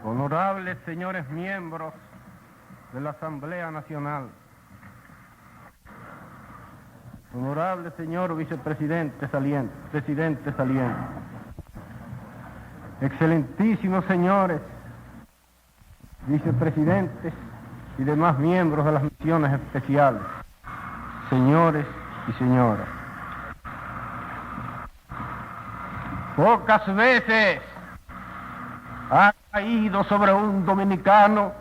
Honorables señores miembros de la Asamblea Nacional, honorable señor vicepresidente saliente, presidente saliente, excelentísimos señores vicepresidentes y demás miembros de las misiones especiales, señores y señoras. Pocas veces ha caído sobre un dominicano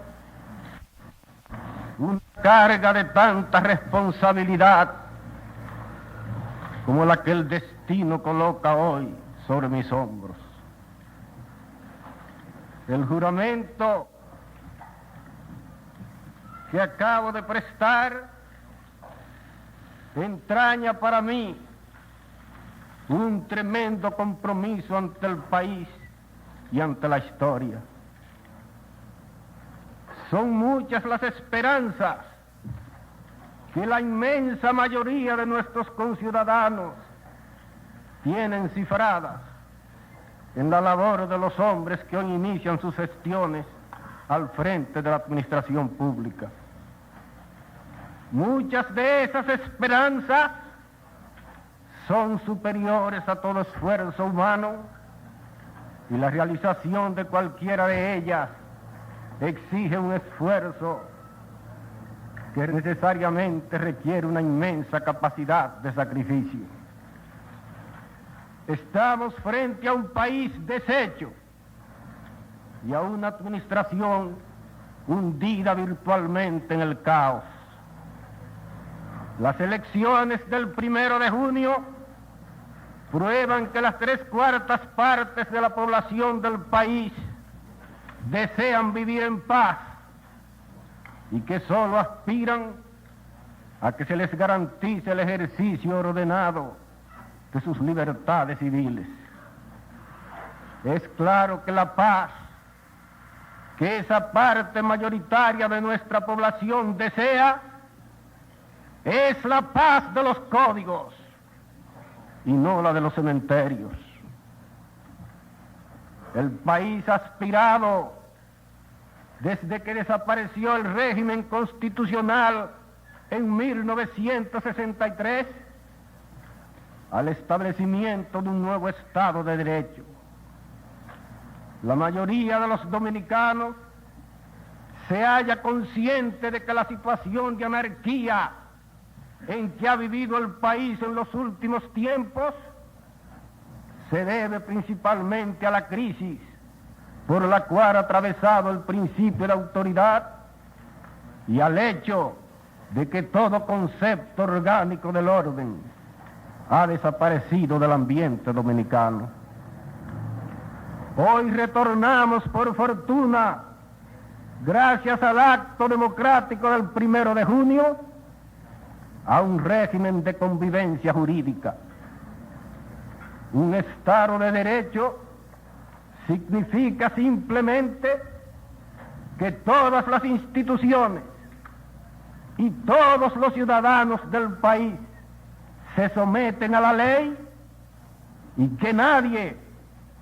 una carga de tanta responsabilidad como la que el destino coloca hoy sobre mis hombros. El juramento que acabo de prestar entraña para mí un tremendo compromiso ante el país y ante la historia. Son muchas las esperanzas que la inmensa mayoría de nuestros conciudadanos tienen cifradas en la labor de los hombres que hoy inician sus gestiones al frente de la administración pública. Muchas de esas esperanzas son superiores a todo esfuerzo humano y la realización de cualquiera de ellas exige un esfuerzo que necesariamente requiere una inmensa capacidad de sacrificio. Estamos frente a un país deshecho y a una administración hundida virtualmente en el caos. Las elecciones del 1 de junio prueban que las 3/4 partes de la población del país desean vivir en paz y que solo aspiran a que se les garantice el ejercicio ordenado de sus libertades civiles. Es claro que la paz que esa parte mayoritaria de nuestra población desea es la paz de los códigos y no la de los cementerios. El país ha aspirado, desde que desapareció el régimen constitucional en 1963, al establecimiento de un nuevo Estado de Derecho. La mayoría de los dominicanos se halla consciente de que la situación de anarquía en que ha vivido el país en los últimos tiempos se debe principalmente a la crisis por la cual ha atravesado el principio de autoridad y al hecho de que todo concepto orgánico del orden ha desaparecido del ambiente dominicano. Hoy retornamos, por fortuna, gracias al acto democrático del 1 de junio, a un régimen de convivencia jurídica. Un Estado de Derecho significa simplemente que todas las instituciones y todos los ciudadanos del país se someten a la ley y que nadie,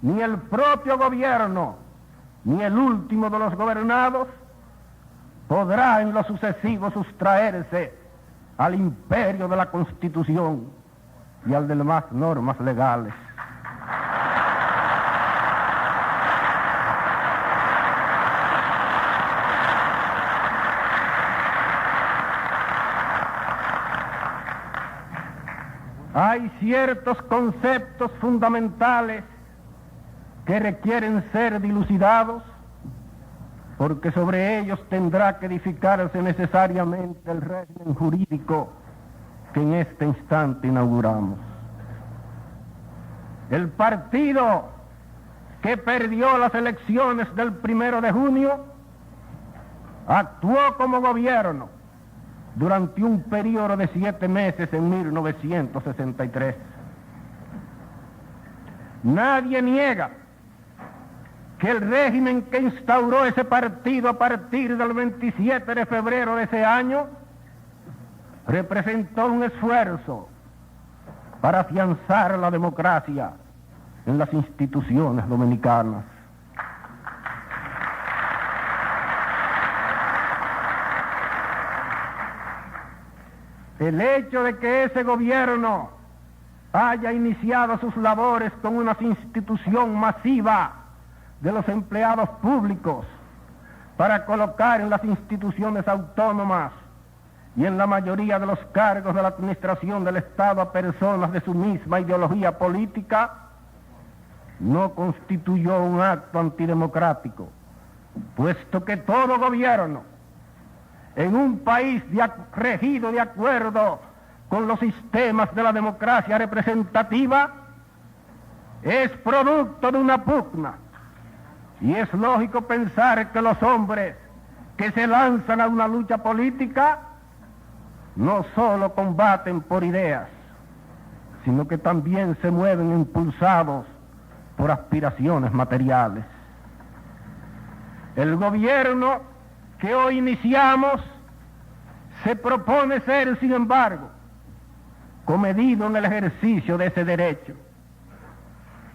ni el propio gobierno, ni el último de los gobernados, podrá en lo sucesivo sustraerse al imperio de la Constitución y al de demás normas legales. Hay ciertos conceptos fundamentales que requieren ser dilucidados, porque sobre ellos tendrá que edificarse necesariamente el régimen jurídico que en este instante inauguramos. El partido que perdió las elecciones del 1 de junio actuó como gobierno durante un periodo de 7 meses en 1963. Nadie niega que el régimen que instauró ese partido a partir del 27 de febrero de ese año representó un esfuerzo para afianzar la democracia en las instituciones dominicanas. El hecho de que ese gobierno haya iniciado sus labores con una institución masiva de los empleados públicos para colocar en las instituciones autónomas y en la mayoría de los cargos de la administración del Estado a personas de su misma ideología política, no constituyó un acto antidemocrático, puesto que todo gobierno en un país regido de acuerdo con los sistemas de la democracia representativa es producto de una pugna, y es lógico pensar que los hombres que se lanzan a una lucha política no solo combaten por ideas, sino que también se mueven impulsados por aspiraciones materiales. El gobierno que hoy iniciamos se propone ser, sin embargo, comedido en el ejercicio de ese derecho.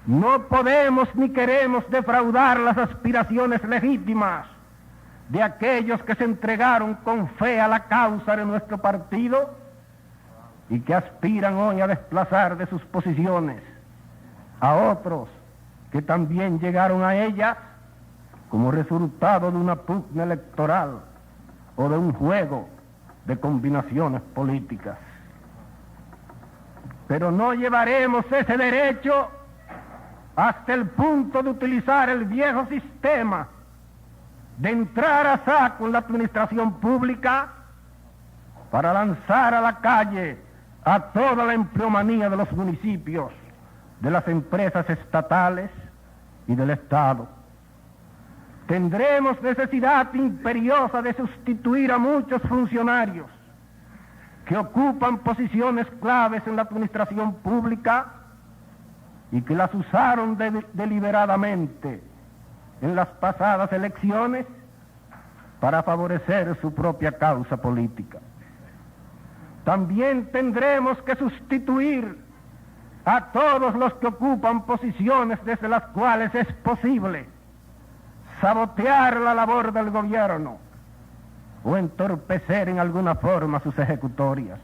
No podemos ni queremos defraudar las aspiraciones legítimas de aquellos que se entregaron con fe a la causa de nuestro partido y que aspiran hoy a desplazar de sus posiciones a otros que también llegaron a ellas como resultado de una pugna electoral o de un juego de combinaciones políticas. Pero no llevaremos ese derecho hasta el punto de utilizar el viejo sistema de entrar a saco en la administración pública para lanzar a la calle a toda la empleomanía de los municipios, de las empresas estatales y del Estado. Tendremos necesidad imperiosa de sustituir a muchos funcionarios que ocupan posiciones claves en la administración pública y que las usaron deliberadamente en las pasadas elecciones para favorecer su propia causa política. También tendremos que sustituir a todos los que ocupan posiciones desde las cuales es posible sabotear la labor del gobierno o entorpecer en alguna forma sus ejecutorias.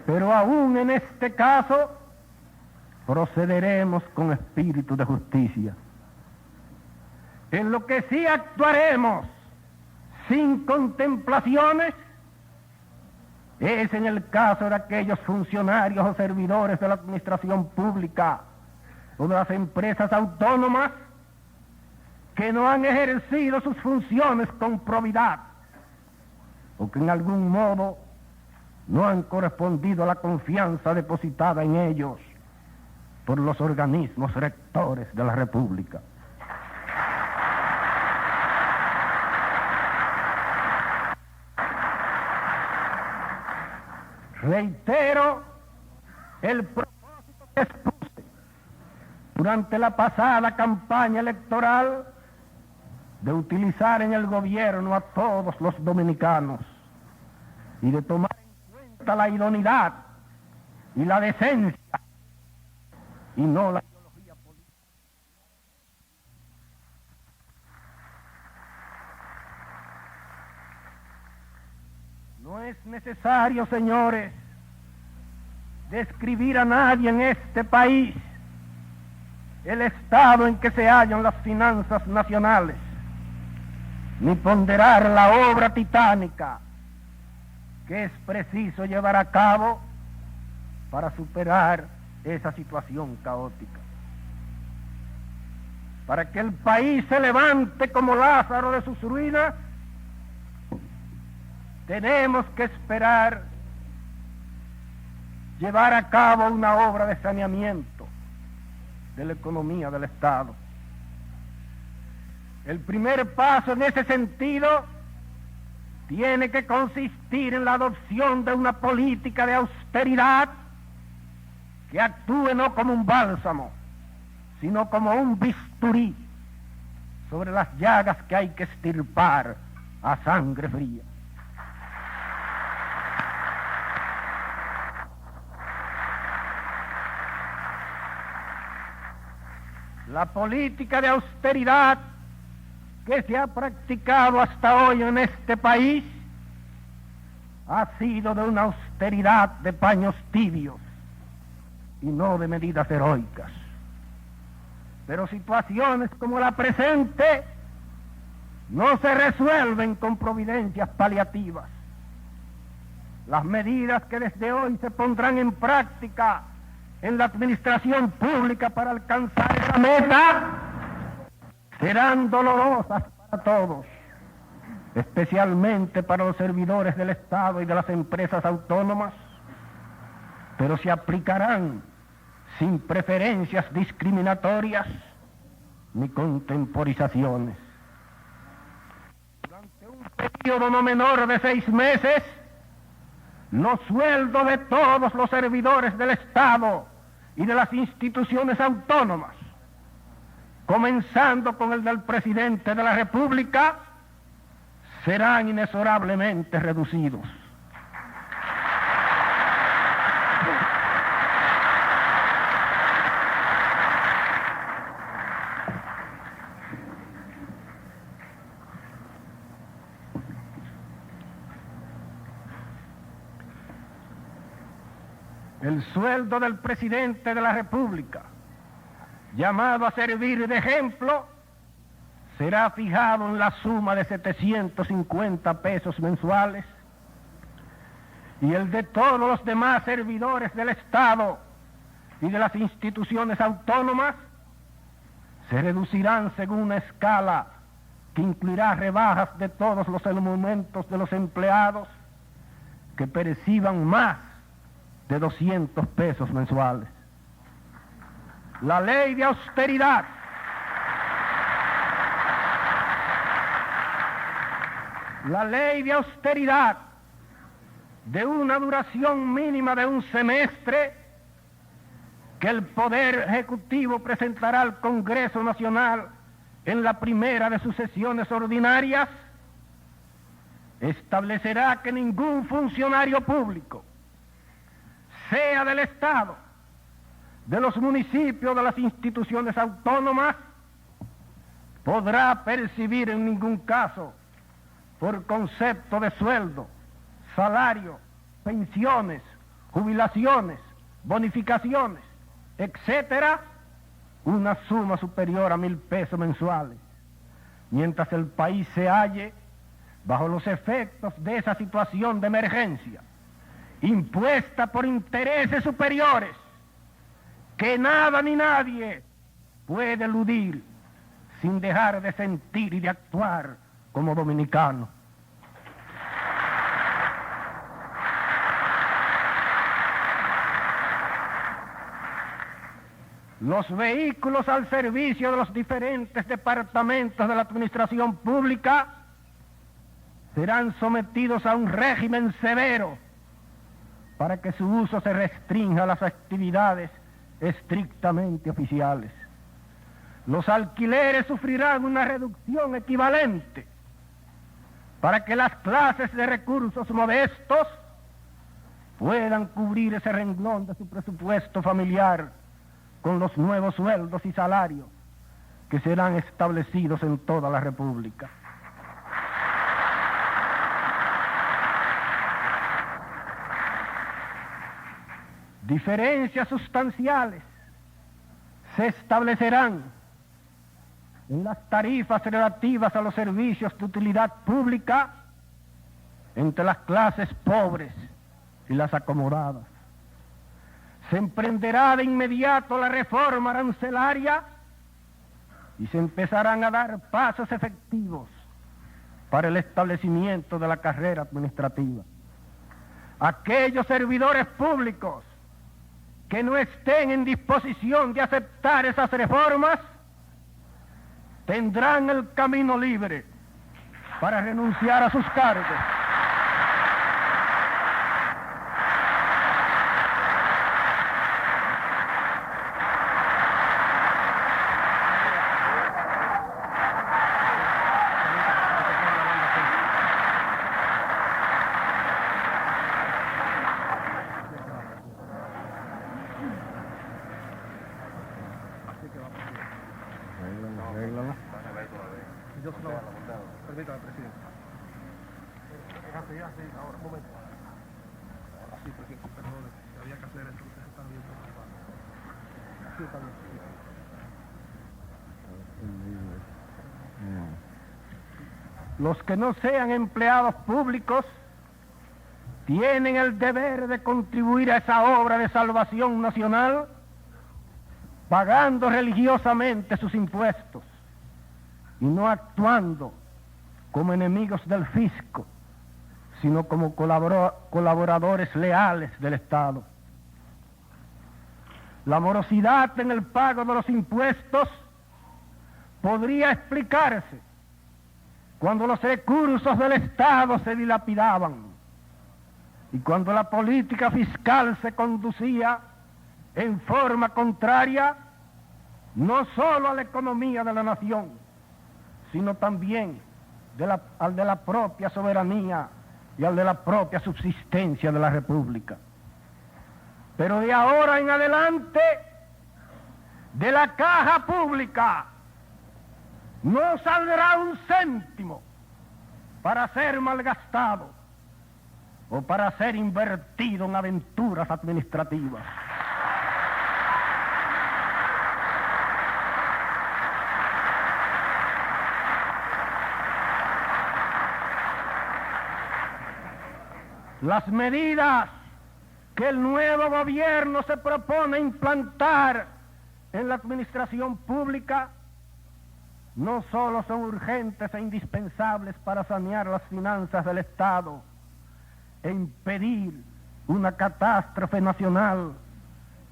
Pero aún en este caso procederemos con espíritu de justicia. En lo que sí actuaremos sin contemplaciones es en el caso de aquellos funcionarios o servidores de la administración pública o de las empresas autónomas que no han ejercido sus funciones con probidad o que en algún modo no han correspondido a la confianza depositada en ellos por los organismos rectores de la República. Reitero el propósito que expuse durante la pasada campaña electoral de utilizar en el gobierno a todos los dominicanos y de tomar en cuenta la idoneidad y la decencia y no la ideología política. No es necesario, señores, describir a nadie en este país el estado en que se hallan las finanzas nacionales, ni ponderar la obra titánica que es preciso llevar a cabo para superar esa situación caótica. Para que el país se levante como Lázaro de sus ruinas, tenemos que esperar llevar a cabo una obra de saneamiento de la economía del Estado. El primer paso en ese sentido tiene que consistir en la adopción de una política de austeridad que actúe no como un bálsamo, sino como un bisturí sobre las llagas que hay que extirpar a sangre fría. La política de austeridad que se ha practicado hasta hoy en este país ha sido de una austeridad de paños tibios y no de medidas heroicas. Pero situaciones como la presente no se resuelven con providencias paliativas. Las medidas que desde hoy se pondrán en práctica en la administración pública para alcanzar esa meta serán dolorosas para todos, especialmente para los servidores del Estado y de las empresas autónomas, pero se aplicarán sin preferencias discriminatorias ni contemporizaciones. Durante un periodo no menor de 6 meses, los sueldos de todos los servidores del Estado y de las instituciones autónomas, comenzando con el del presidente de la República, serán inexorablemente reducidos. El sueldo del presidente de la República, llamado a servir de ejemplo, será fijado en la suma de 750 pesos mensuales, y el de todos los demás servidores del Estado y de las instituciones autónomas se reducirán según una escala que incluirá rebajas de todos los elementos de los empleados que perciban más de 200 pesos mensuales. La ley de austeridad de una duración mínima de un semestre que el Poder Ejecutivo presentará al Congreso Nacional en la primera de sus sesiones ordinarias, establecerá que ningún funcionario público, sea del Estado, de los municipios, de las instituciones autónomas, podrá percibir en ningún caso, por concepto de sueldo, salario, pensiones, jubilaciones, bonificaciones, etcétera, una suma superior a 1,000 pesos mensuales, mientras el país se halle bajo los efectos de esa situación de emergencia, impuesta por intereses superiores que nada ni nadie puede eludir sin dejar de sentir y de actuar como dominicano. Los vehículos al servicio de los diferentes departamentos de la administración pública serán sometidos a un régimen severo para que su uso se restrinja a las actividades estrictamente oficiales. Los alquileres sufrirán una reducción equivalente para que las clases de recursos modestos puedan cubrir ese renglón de su presupuesto familiar con los nuevos sueldos y salarios que serán establecidos en toda la República. Diferencias sustanciales se establecerán en las tarifas relativas a los servicios de utilidad pública entre las clases pobres y las acomodadas. Se emprenderá de inmediato la reforma arancelaria y se empezarán a dar pasos efectivos para el establecimiento de la carrera administrativa. Aquellos servidores públicos que no estén en disposición de aceptar esas reformas tendrán el camino libre para renunciar a sus cargos. Permítame, presidente. Así, ahora, un momento. Así, presidente, perdón, había que hacer eso, ustedes están bien preocupados. Así está bien. Los que no sean empleados públicos tienen el deber de contribuir a esa obra de salvación nacional pagando religiosamente sus impuestos y no actuando como enemigos del fisco, sino como colaboradores leales del Estado. La morosidad en el pago de los impuestos podría explicarse cuando los recursos del Estado se dilapidaban y cuando la política fiscal se conducía en forma contraria no solo a la economía de la nación, sino también al de la propia soberanía y al de la propia subsistencia de la República. Pero de ahora en adelante, de la caja pública no saldrá un céntimo para ser malgastado o para ser invertido en aventuras administrativas. Las medidas que el nuevo gobierno se propone implantar en la administración pública no solo son urgentes e indispensables para sanear las finanzas del Estado e impedir una catástrofe nacional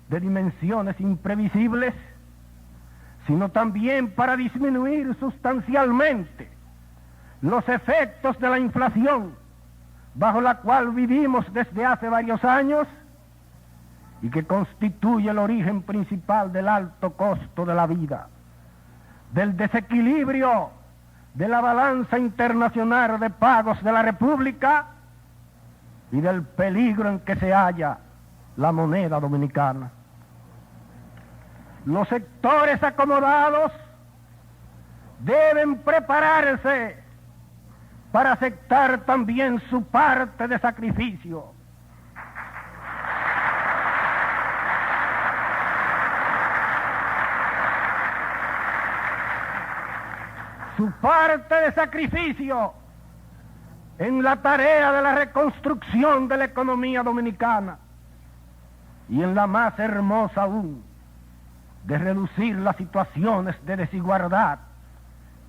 de dimensiones imprevisibles, sino también para disminuir sustancialmente los efectos de la inflación bajo la cual vivimos desde hace varios años y que constituye el origen principal del alto costo de la vida, del desequilibrio de la balanza internacional de pagos de la República y del peligro en que se halla la moneda dominicana. Los sectores acomodados deben prepararse para aceptar también su parte de sacrificio. Su parte de sacrificio en la tarea de la reconstrucción de la economía dominicana y en la más hermosa aún, de reducir las situaciones de desigualdad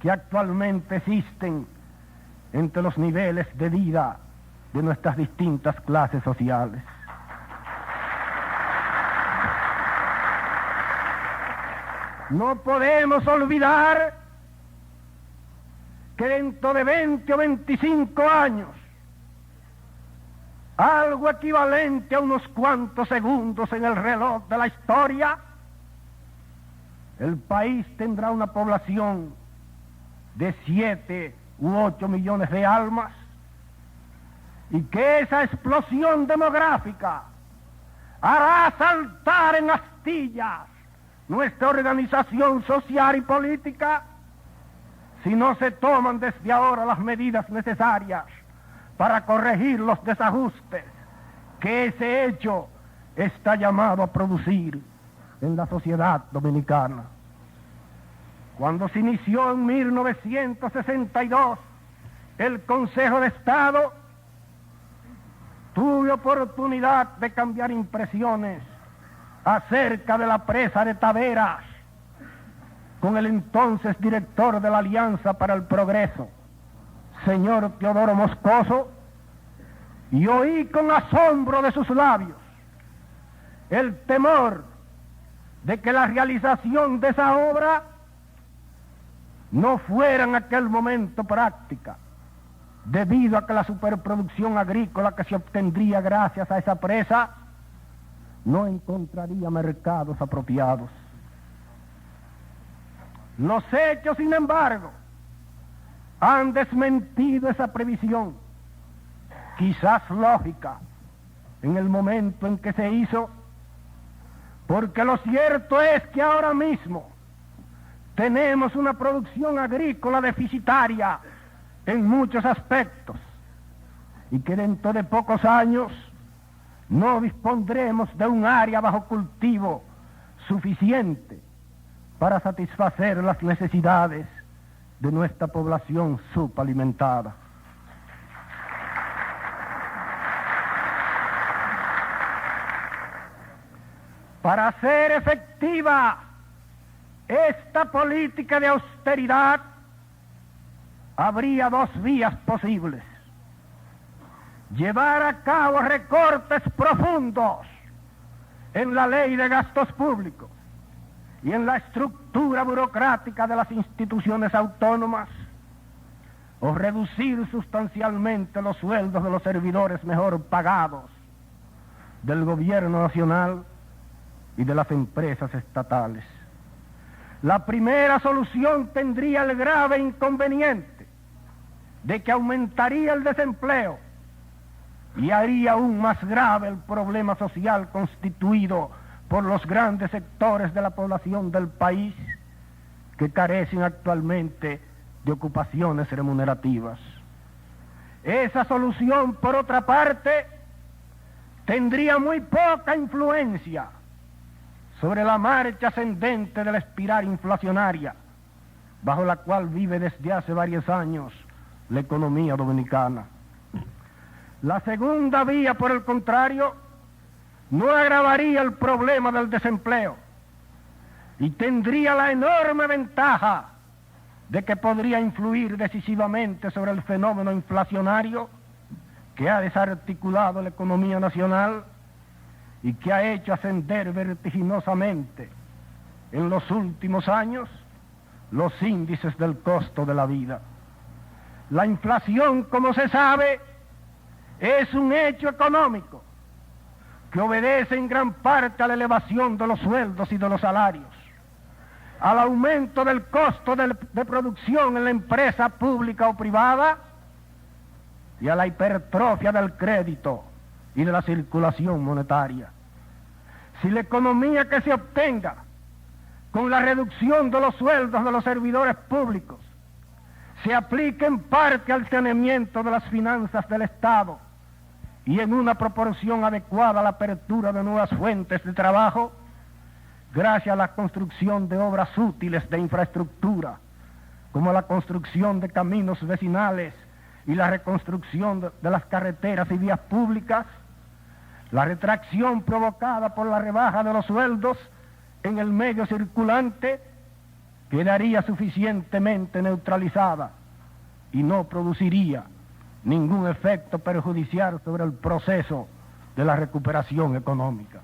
que actualmente existen entre los niveles de vida de nuestras distintas clases sociales. No podemos olvidar que dentro de 20 o 25 años, algo equivalente a unos cuantos segundos en el reloj de la historia, el país tendrá una población de 7 u 8 millones de almas, y que esa explosión demográfica hará saltar en astillas nuestra organización social y política si no se toman desde ahora las medidas necesarias para corregir los desajustes que ese hecho está llamado a producir en la sociedad dominicana. Cuando se inició en 1962 el Consejo de Estado, tuve oportunidad de cambiar impresiones acerca de la presa de Taveras con el entonces director de la Alianza para el Progreso, señor Teodoro Moscoso, y oí con asombro de sus labios el temor de que la realización de esa obra no fuera en aquel momento práctica, debido a que la superproducción agrícola que se obtendría gracias a esa presa no encontraría mercados apropiados. Los hechos, sin embargo, han desmentido esa previsión, quizás lógica, en el momento en que se hizo, porque lo cierto es que ahora mismo tenemos una producción agrícola deficitaria en muchos aspectos y que dentro de pocos años no dispondremos de un área bajo cultivo suficiente para satisfacer las necesidades de nuestra población subalimentada. Para hacer efectiva esta política de austeridad, habría dos vías posibles: llevar a cabo recortes profundos en la ley de gastos públicos y en la estructura burocrática de las instituciones autónomas, o reducir sustancialmente los sueldos de los servidores mejor pagados del gobierno nacional y de las empresas estatales. La primera solución tendría el grave inconveniente de que aumentaría el desempleo y haría aún más grave el problema social constituido por los grandes sectores de la población del país que carecen actualmente de ocupaciones remunerativas. Esa solución, por otra parte, tendría muy poca influencia sobre la marcha ascendente de la espiral inflacionaria, bajo la cual vive desde hace varios años la economía dominicana. La segunda vía, por el contrario, no agravaría el problema del desempleo y tendría la enorme ventaja de que podría influir decisivamente sobre el fenómeno inflacionario que ha desarticulado la economía nacional y que ha hecho ascender vertiginosamente en los últimos años los índices del costo de la vida. La inflación, como se sabe, es un hecho económico que obedece en gran parte a la elevación de los sueldos y de los salarios, al aumento del costo de producción en la empresa pública o privada y a la hipertrofia del crédito y de la circulación monetaria. Si la economía que se obtenga con la reducción de los sueldos de los servidores públicos se aplica en parte al saneamiento de las finanzas del Estado y en una proporción adecuada a la apertura de nuevas fuentes de trabajo, gracias a la construcción de obras útiles de infraestructura, como la construcción de caminos vecinales y la reconstrucción de las carreteras y vías públicas, la retracción provocada por la rebaja de los sueldos en el medio circulante quedaría suficientemente neutralizada y no produciría ningún efecto perjudicial sobre el proceso de la recuperación económica.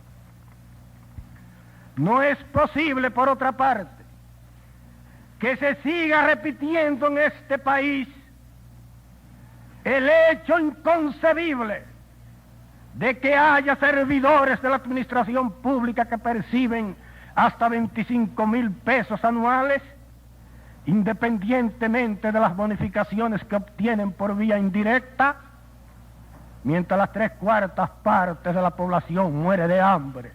No es posible, por otra parte, que se siga repitiendo en este país el hecho inconcebible de que haya servidores de la administración pública que perciben hasta 25,000 pesos anuales, independientemente de las bonificaciones que obtienen por vía indirecta, mientras las 3/4 partes de la población muere de hambre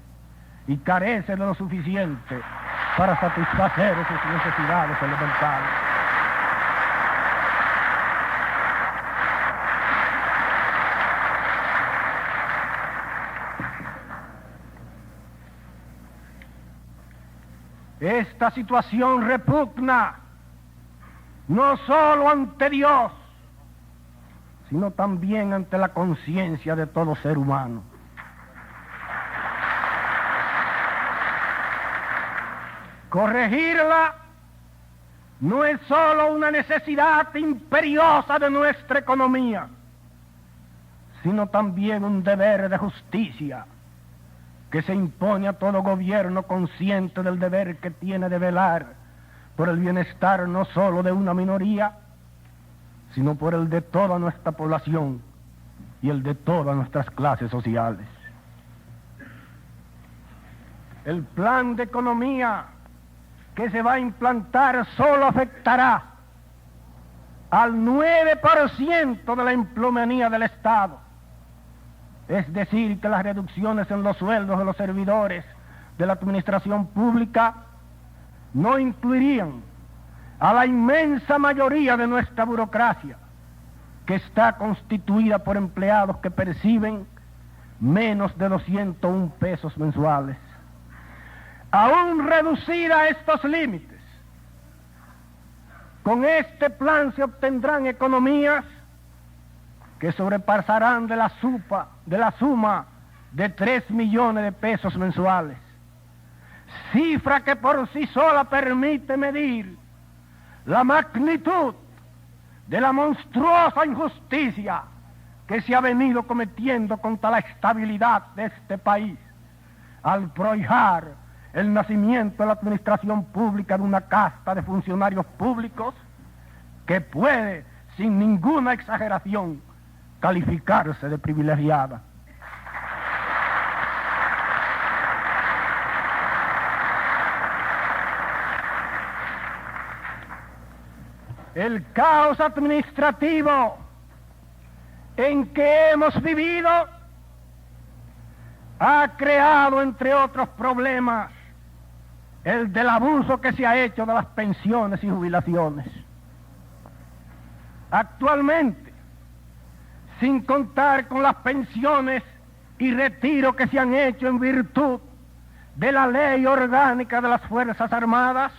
y carece de lo suficiente para satisfacer sus necesidades elementales. Esta situación repugna no solo ante Dios, sino también ante la conciencia de todo ser humano. Corregirla no es solo una necesidad imperiosa de nuestra economía, sino también un deber de justicia que se impone a todo gobierno consciente del deber que tiene de velar por el bienestar no solo de una minoría, sino por el de toda nuestra población y el de todas nuestras clases sociales. El plan de economía que se va a implantar solo afectará al 9% de la empleomanía del Estado. Es decir, que las reducciones en los sueldos de los servidores de la administración pública no incluirían a la inmensa mayoría de nuestra burocracia, que está constituida por empleados que perciben menos de 201 pesos mensuales. Aún reducida estos límites, con este plan se obtendrán economías que sobrepasarán de la suma de 3 millones de pesos mensuales, cifra que por sí sola permite medir la magnitud de la monstruosa injusticia que se ha venido cometiendo contra la estabilidad de este país al prohijar el nacimiento de la administración pública de una casta de funcionarios públicos que puede, sin ninguna exageración, calificarse de privilegiada. El caos administrativo en que hemos vivido ha creado, entre otros problemas, el del abuso que se ha hecho de las pensiones y jubilaciones. Actualmente, sin contar con las pensiones y retiro que se han hecho en virtud de la ley orgánica de las Fuerzas Armadas,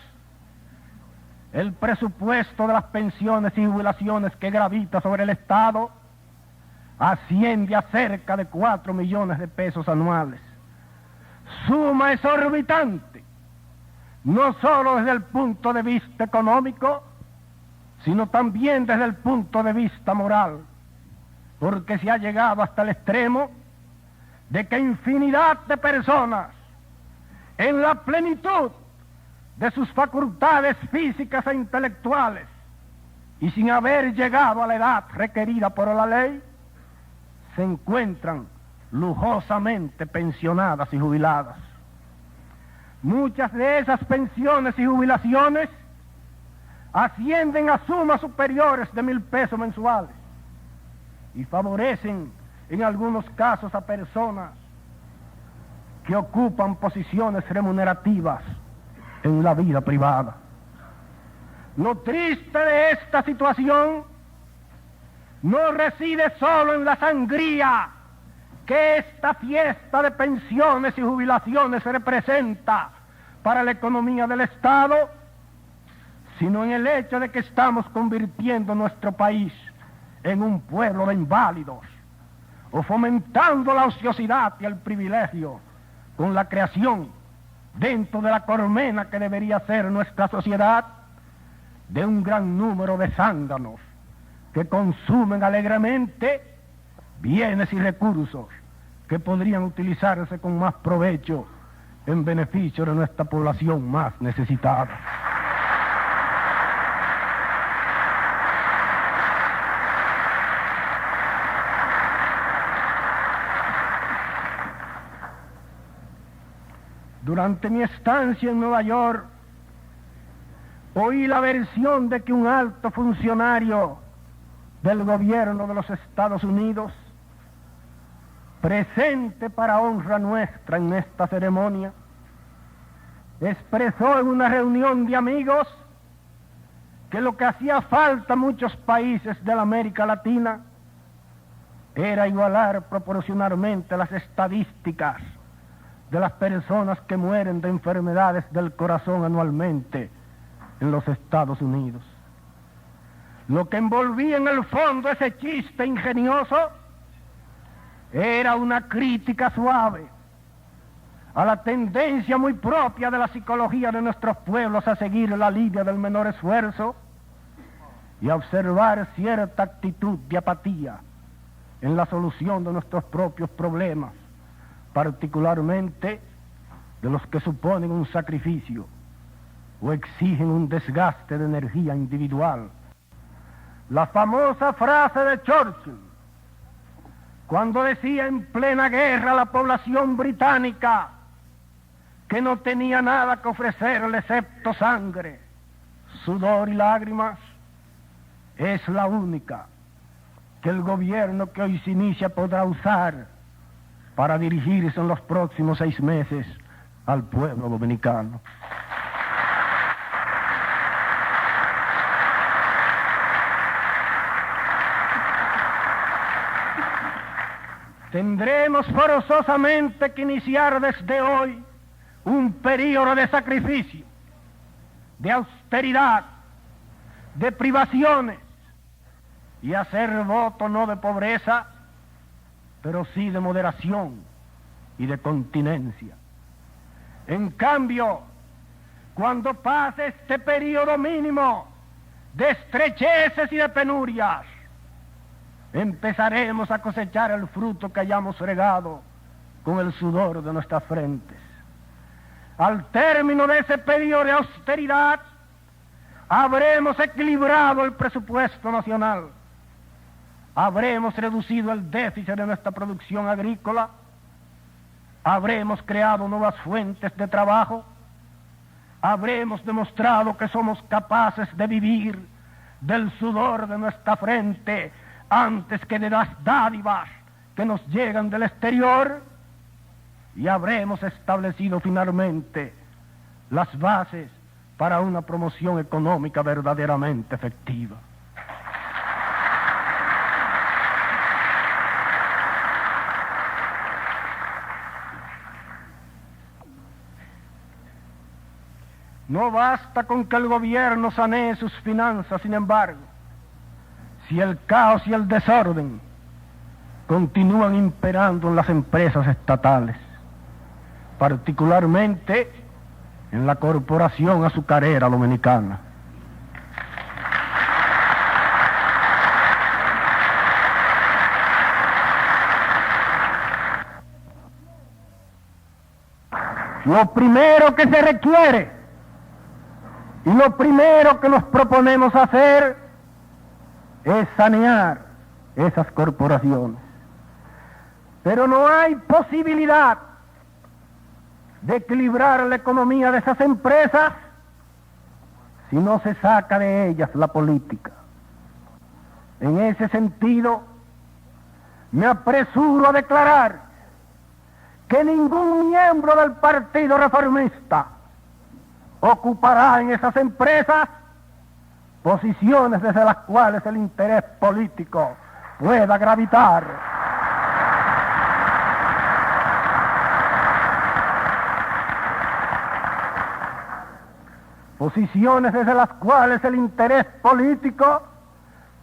el presupuesto de las pensiones y jubilaciones que gravita sobre el Estado asciende a cerca de 4 millones de pesos anuales. Suma exorbitante, no solo desde el punto de vista económico, sino también desde el punto de vista moral, porque se ha llegado hasta el extremo de que infinidad de personas, en la plenitud de sus facultades físicas e intelectuales, y sin haber llegado a la edad requerida por la ley, se encuentran lujosamente pensionadas y jubiladas. Muchas de esas pensiones y jubilaciones ascienden a sumas superiores de 1,000 pesos mensuales y favorecen en algunos casos a personas que ocupan posiciones remunerativas en la vida privada. Lo triste de esta situación no reside solo en la sangría que esta fiesta de pensiones y jubilaciones representa para la economía del Estado, sino en el hecho de que estamos convirtiendo nuestro país en un pueblo de inválidos, o fomentando la ociosidad y el privilegio con la creación, dentro de la colmena que debería ser nuestra sociedad, de un gran número de zánganos que consumen alegremente bienes y recursos que podrían utilizarse con más provecho en beneficio de nuestra población más necesitada. Durante mi estancia en Nueva York, oí la versión de que un alto funcionario del gobierno de los Estados Unidos, presente para honra nuestra en esta ceremonia, expresó en una reunión de amigos que lo que hacía falta a muchos países de la América Latina era igualar proporcionalmente las estadísticas de las personas que mueren de enfermedades del corazón anualmente en los Estados Unidos. Lo que envolvía en el fondo ese chiste ingenioso era una crítica suave a la tendencia muy propia de la psicología de nuestros pueblos a seguir la línea del menor esfuerzo y a observar cierta actitud de apatía en la solución de nuestros propios problemas, particularmente de los que suponen un sacrificio o exigen un desgaste de energía individual. La famosa frase de Churchill, cuando decía en plena guerra a la población británica que no tenía nada que ofrecerle excepto sangre, sudor y lágrimas, es la única que el gobierno que hoy se inicia podrá usar para dirigirse en los próximos 6 meses al pueblo dominicano. tendremos forzosamente que iniciar desde hoy un período de sacrificio, de austeridad, de privaciones, y hacer voto no de pobreza, pero sí de moderación y de continencia. En cambio, cuando pase este período mínimo de estrecheces y de penurias, empezaremos a cosechar el fruto que hayamos regado con el sudor de nuestras frentes. Al término de ese periodo de austeridad, habremos equilibrado el presupuesto nacional, habremos reducido el déficit de nuestra producción agrícola, habremos creado nuevas fuentes de trabajo, habremos demostrado que somos capaces de vivir del sudor de nuestra frente antes que de las dádivas que nos llegan del exterior, y habremos establecido finalmente las bases para una promoción económica verdaderamente efectiva. No basta con que el gobierno sanee sus finanzas, sin embargo, si el caos y el desorden continúan imperando en las empresas estatales, particularmente en la Corporación Azucarera Dominicana. Lo primero que se requiere y lo primero que nos proponemos hacer es sanear esas corporaciones. Pero no hay posibilidad de equilibrar la economía de esas empresas si no se saca de ellas la política. En ese sentido, me apresuro a declarar que ningún miembro del Partido Reformista ocupará en esas empresas posiciones desde las cuales el interés político pueda gravitar. Posiciones desde las cuales el interés político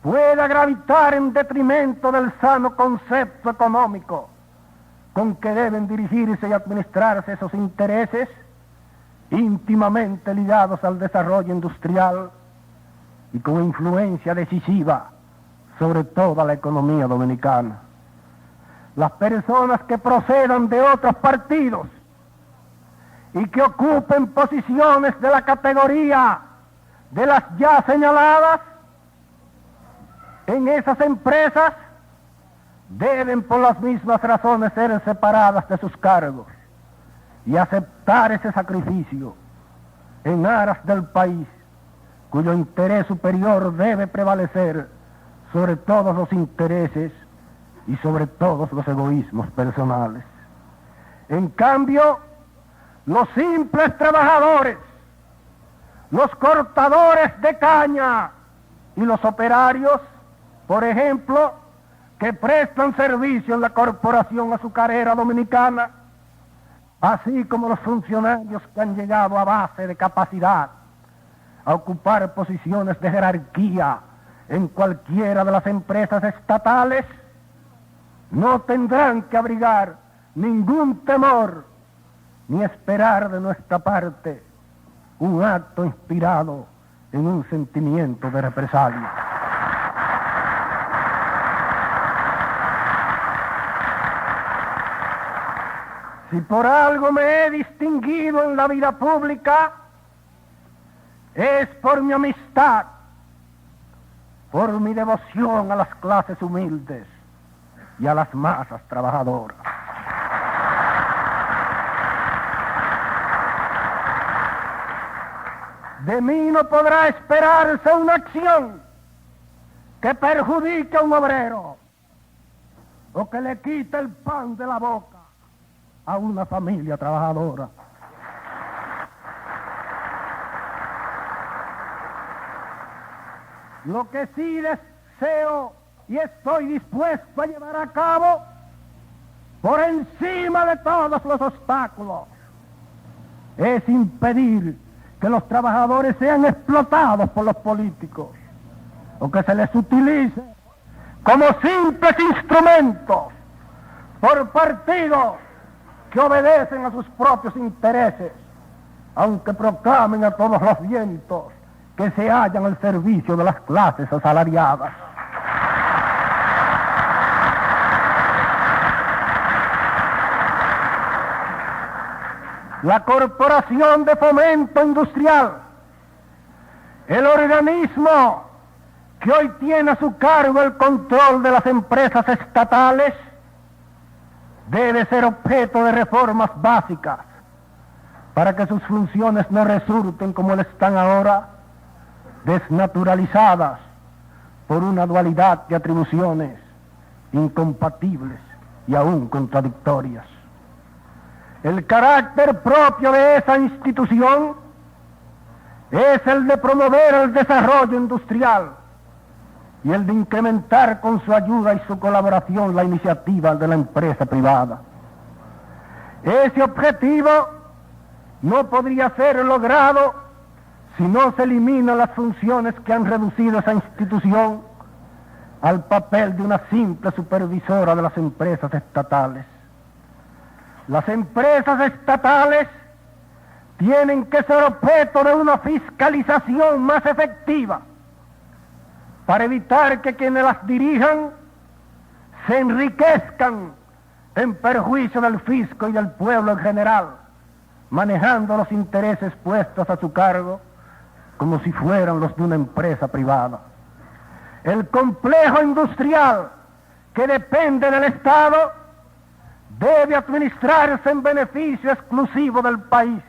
pueda gravitar en detrimento del sano concepto económico con que deben dirigirse y administrarse esos intereses íntimamente ligados al desarrollo industrial y con influencia decisiva sobre toda la economía dominicana. Las personas que procedan de otros partidos y que ocupen posiciones de la categoría de las ya señaladas en esas empresas deben por las mismas razones ser separadas de sus cargos y aceptar ese sacrificio en aras del país, cuyo interés superior debe prevalecer sobre todos los intereses y sobre todos los egoísmos personales. En cambio, los simples trabajadores, los cortadores de caña y los operarios, por ejemplo, que prestan servicio en la Corporación Azucarera Dominicana, así como los funcionarios que han llegado a base de capacidad a ocupar posiciones de jerarquía en cualquiera de las empresas estatales, no tendrán que abrigar ningún temor ni esperar de nuestra parte un acto inspirado en un sentimiento de represalia. Si por algo me he distinguido en la vida pública, es por mi amistad, por mi devoción a las clases humildes y a las masas trabajadoras. De mí no podrá esperarse una acción que perjudique a un obrero o que le quite el pan de la boca a una familia trabajadora. Lo que sí deseo y estoy dispuesto a llevar a cabo por encima de todos los obstáculos, es impedir que los trabajadores sean explotados por los políticos o que se les utilice como simples instrumentos por partidos que obedecen a sus propios intereses, aunque proclamen a todos los vientos que se hallan al servicio de las clases asalariadas. La Corporación de Fomento Industrial, el organismo que hoy tiene a su cargo el control de las empresas estatales, debe ser objeto de reformas básicas para que sus funciones no resulten como lo están ahora, desnaturalizadas por una dualidad de atribuciones incompatibles y aún contradictorias. El carácter propio de esa institución es el de promover el desarrollo industrial y el de incrementar con su ayuda y su colaboración la iniciativa de la empresa privada. Ese objetivo no podría ser logrado si no se eliminan las funciones que han reducido esa institución al papel de una simple supervisora de las empresas estatales. Las empresas estatales tienen que ser objeto de una fiscalización más efectiva para evitar que quienes las dirijan se enriquezcan en perjuicio del fisco y del pueblo en general, manejando los intereses puestos a su cargo como si fueran los de una empresa privada. El complejo industrial que depende del Estado debe administrarse en beneficio exclusivo del país,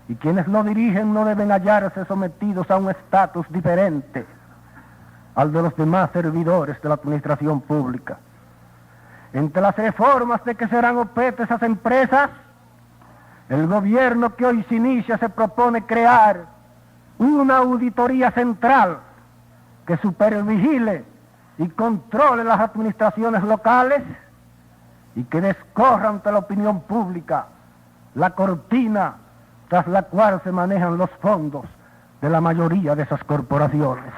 y quienes lo dirigen no deben hallarse sometidos a un estatus diferente al de los demás servidores de la administración pública. Entre las reformas de que serán objeto esas empresas, el gobierno que hoy se inicia se propone crear una auditoría central que supervigile y controle las administraciones locales y que descorra ante la opinión pública la cortina tras la cual se manejan los fondos de la mayoría de esas corporaciones.